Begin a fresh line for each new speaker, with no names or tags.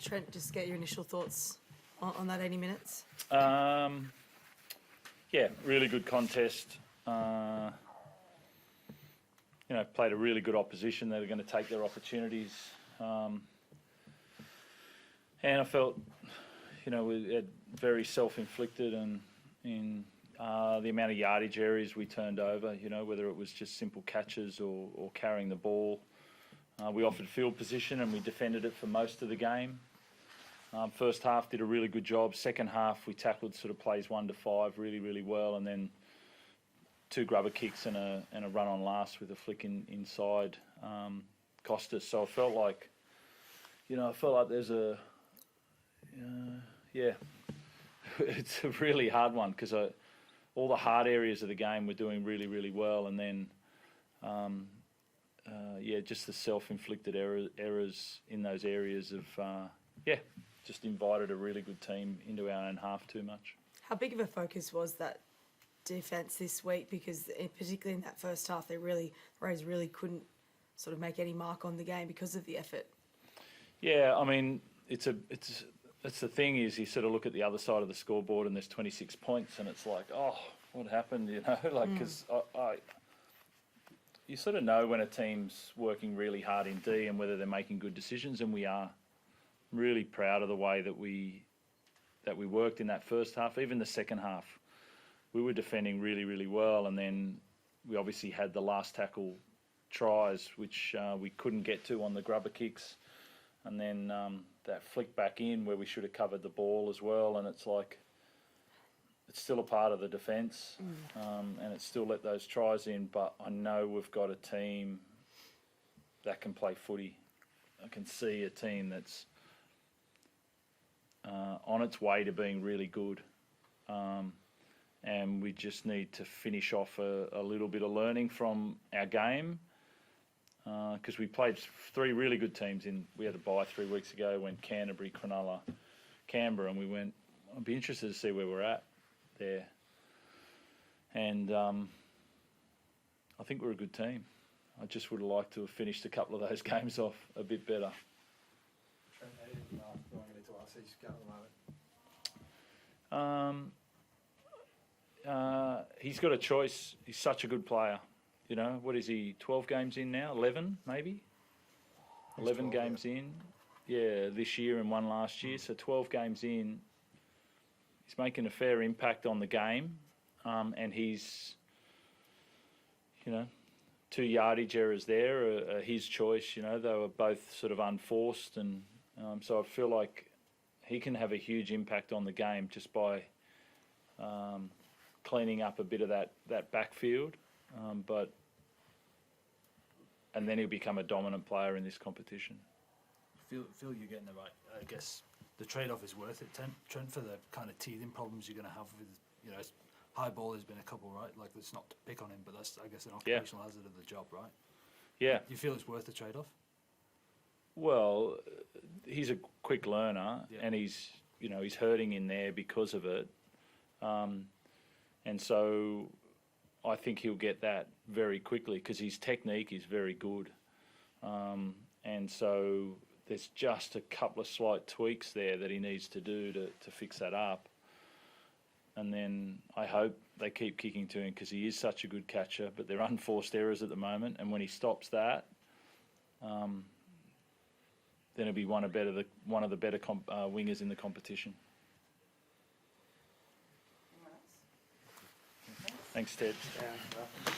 Trent, just get your initial thoughts on that 80 minutes.
Yeah, really good contest. Played a really good opposition. They were going to take their opportunities. And I felt, we had very self-inflicted and in the amount of yardage areas we turned over, whether it was just simple catches or carrying the ball. We offered field position and we defended it for most of the game. First half did a really good job. Second half we tackled sort of plays 1 to 5 really, really well, and then 2 grubber kicks and a run on last with a flick inside cost us. So I felt like, there's it's a really hard one because all the hard areas of the game were doing really, really well, and then just the self-inflicted errors in those areas of just invited a really good team into our own half too much.
How big of a focus was that defence this week? Because particularly in that first half, the Rays really couldn't sort of make any mark on the game because of the effort. Yeah,
I mean, it's the thing is you sort of look at the other side of the scoreboard and there's 26 points and it's like, oh, what happened? Because you sort of know when a team's working really hard in D and whether they're making good decisions, and we are. Really proud of the way that we worked in that first half. Even the second half, we were defending really, really well, and then we obviously had the last tackle tries, which we couldn't get to on the grubber kicks, and then that flick back in where we should have covered the ball as well. And it's like it's still a part of the defence, and it's still let those tries in. But I know we've got a team that can play footy. I can see a team that's on its way to being really good, and we just need to finish off a little bit of learning from our game, because we played 3 really good teams. We had a bye 3 weeks ago, went Canterbury, Cronulla, Canberra, and we went. I'd be interested to see where we're at there, and I think we're a good team. I just would have liked to have finished a couple of those games off a bit better. He's got a choice. He's such a good player. What is he, 12 games in now? 11 maybe? 11 games in. Yeah, this year and 1 last year. So 12 games in. He's making a fair impact on the game. And he's, 2 yardage errors there are his choice. They were both sort of unforced, and so I feel like he can have a huge impact on the game just by cleaning up a bit of that backfield, and then he'll become a dominant player in this competition.
Feel you're getting the right. I guess the trade-off is worth it, Trent, for the kind of teething problems you're going to have with high ball has been a couple, right? Like, it's not to pick on him, but that's, I guess, an occupational hazard of the job, right?
Yeah.
You feel it's worth the trade-off?
Well, he's a quick learner, and he's hurting in there because of it, and so I think he'll get that very quickly because his technique is very good, and so there's just a couple of slight tweaks there that he needs to do to fix that up. And then I hope they keep kicking to him because he is such a good catcher, but they're unforced errors at the moment. And when he stops that, then he'll be one of the better wingers in the competition. Thanks, Ted.
Yeah.